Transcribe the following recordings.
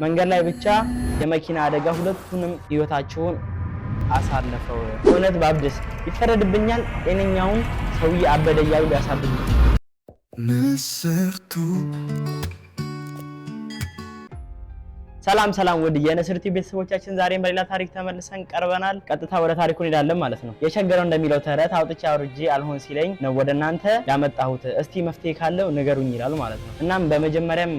መንገድ ላይ ብቻ የመኪና አደጋ ሁለቱንም ህይወታቸውን አሳለፈው። እውነት ባብድስ ይፈረድብኛል፣ ጤነኛውን ሰውዬ አበደ እያሉ ሊያሳብዱ ሰላም ውድ የንስር ቲቪ ቤተሰቦቻችን ዛሬም በሌላ ታሪክ ተመልሰን ቀርበናል። ቀጥታ ወደ ታሪኩ እንሄዳለን ማለት ነው። የቸገረው እንደሚለው ተረት አውጥቼ አውርጄ አልሆን ሲለኝ ነው ወደ እናንተ ያመጣሁት። እስቲ መፍትሄ ካለው ንገሩኝ ይላል ማለት ነው። እናም በመጀመሪያም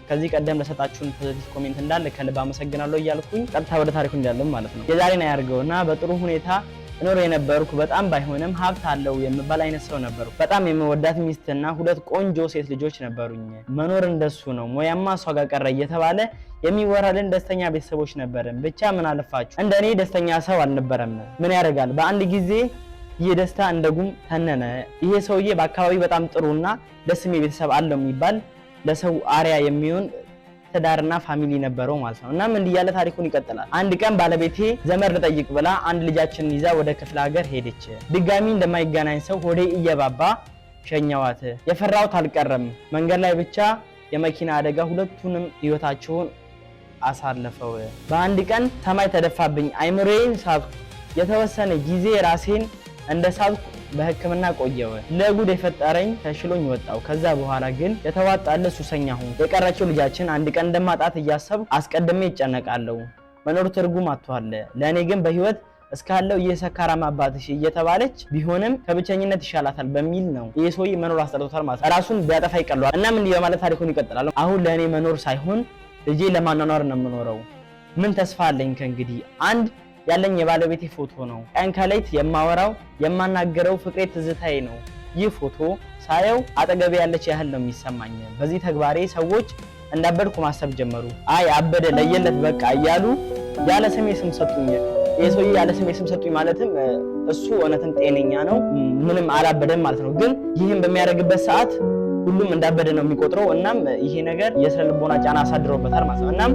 ከዚህ ቀደም ለሰጣችሁን ፖዚቲቭ ኮሜንት እንዳለ ከልብ አመሰግናለሁ እያልኩኝ ቀጥታ ወደ ታሪኩ እንሄዳለን ማለት ነው። የዛሬን ያርገውና በጥሩ ሁኔታ እኖር የነበርኩ በጣም ባይሆንም ሀብት አለው የምባል አይነት ሰው ነበርኩ። በጣም የምወዳት ሚስትና ሁለት ቆንጆ ሴት ልጆች ነበሩኝ። መኖር እንደሱ ነው ሞያማ እሷ ጋር ቀረ እየተባለ የሚወራልን ደስተኛ ቤተሰቦች ነበርን። ብቻ ምን አለፋችሁ እንደኔ ደስተኛ ሰው አልነበረም። ምን ያደርጋል በአንድ ጊዜ ይህ ደስታ እንደጉም ተነነ። ይሄ ሰውዬ በአካባቢ በጣም ጥሩና ደስ የሚል ቤተሰብ አለው የሚባል ለሰው አሪያ የሚሆን ትዳርና ፋሚሊ ነበረው ማለት ነው። እናም እንዲህ ያለ ታሪኩን ይቀጥላል። አንድ ቀን ባለቤቴ ዘመድ ልጠይቅ ብላ አንድ ልጃችንን ይዛ ወደ ክፍለ ሀገር ሄደች። ድጋሚ እንደማይገናኝ ሰው ሆዴ እየባባ ሸኛዋት። የፈራሁት አልቀረም። መንገድ ላይ ብቻ የመኪና አደጋ ሁለቱንም ህይወታቸውን አሳለፈው። በአንድ ቀን ሰማይ ተደፋብኝ፣ አይምሮዬን ሳብኩ። የተወሰነ ጊዜ ራሴን እንደ ሳብኩ በህክምና ቆየው። ለጉድ የፈጠረኝ ተሽሎኝ ወጣው። ከዛ በኋላ ግን የተዋጣለ ሱሰኛ ሆንኩ። የቀረችው ልጃችን አንድ ቀን እንደማጣት እያሰብኩ አስቀድሜ ይጨነቃለሁ። መኖር ትርጉም አጥቷል። ለእኔ ግን በህይወት እስካለው የሰካራማ አባትሽ እየተባለች ቢሆንም ከብቸኝነት ይሻላታል በሚል ነው ይሄ ሰውዬ መኖር አስጠልቶታል ማለት ራሱን ቢያጠፋ ይቀለዋል። እናም እንዲህ በማለት ታሪኩን ይቀጥላል። አሁን ለእኔ መኖር ሳይሆን ልጄ ለማኗኗር ነው የምኖረው። ምን ተስፋ አለኝ ከእንግዲህ? አንድ ያለኝ የባለቤቴ ፎቶ ነው። ቀን ከሌት የማወራው የማናገረው ፍቅሬ ትዝታዬ ነው። ይህ ፎቶ ሳየው አጠገቤ ያለች ያህል ነው የሚሰማኝ። በዚህ ተግባሬ ሰዎች እንዳበድኩ ማሰብ ጀመሩ። አይ አበደ ለየለት በቃ እያሉ ያለ ስሜ ስም ሰጡኝ። የሰውዬ ያለ ስሜ ስም ሰጡኝ ማለትም እሱ እውነትም ጤነኛ ነው፣ ምንም አላበደም ማለት ነው። ግን ይህን በሚያደርግበት ሰዓት ሁሉም እንዳበደ ነው የሚቆጥረው። እናም ይሄ ነገር የስነ ልቦና ጫና አሳድሮበታል ማለት ነው። እናም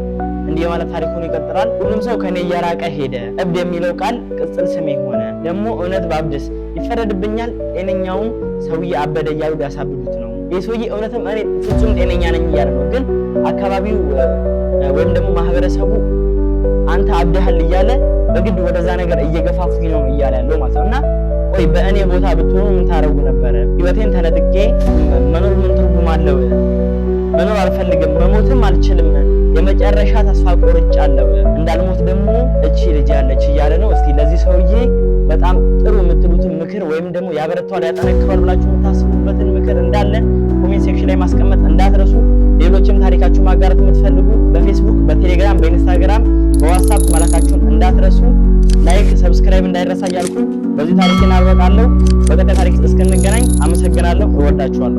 እንዲህ ማለት ታሪኩን ይቀጥላል። ሁሉም ሰው ከኔ እየራቀ ሄደ። እብድ የሚለው ቃል ቅጽል ስሜ ሆነ። ደግሞ እውነት ባብድስ ይፈረድብኛል፣ ጤነኛውን ሰውዬ አበደ እያሉ ሊያሳብዱት ነው። ይህ ሰውዬ እውነትም እኔ ፍጹም ጤነኛ ነኝ እያለ ነው። ግን አካባቢው ወይም ደግሞ ማህበረሰቡ አንተ አብደሃል እያለ በግድ ወደዛ ነገር እየገፋፉኝ ነው እያለ ያለው ማለት ነው። እና ቆይ በእኔ ቦታ ብትሆኑ ምን ታረጉ ነበረ? ህይወቴን ተነጥቄ መኖር ምን ትርጉም አለው? መኖር አልፈልግም፣ መሞትም አልችልም። የመጨረሻ ተስፋ ቆርጫለሁ። እንዳልሞት ደግሞ እቺ ልጅ ያለች እያለ ነው። እስቲ ለዚህ ሰውዬ በጣም ጥሩ የምትሉትን ምክር ወይም ደግሞ ያበረታዋል፣ ያጠነክራል ብላችሁ የምታስቡበትን ምክር እንዳለ ኮሜንት ሴክሽን ላይ ማስቀመጥ እንዳትረሱ። ሌሎችም ታሪካችሁ ማጋራት የምትፈልጉ በፌስቡክ፣ በቴሌግራም፣ በኢንስታግራም፣ በዋትስአፕ መላካችሁን እንዳትረሱ። ላይክ፣ ሰብስክራይብ እንዳይረሳ እያልኩኝ በዚህ ታሪክ እናበቃለሁ። በቀጣይ ታሪክ እስክንገናኝ አመሰግናለሁ። እወዳችኋለሁ።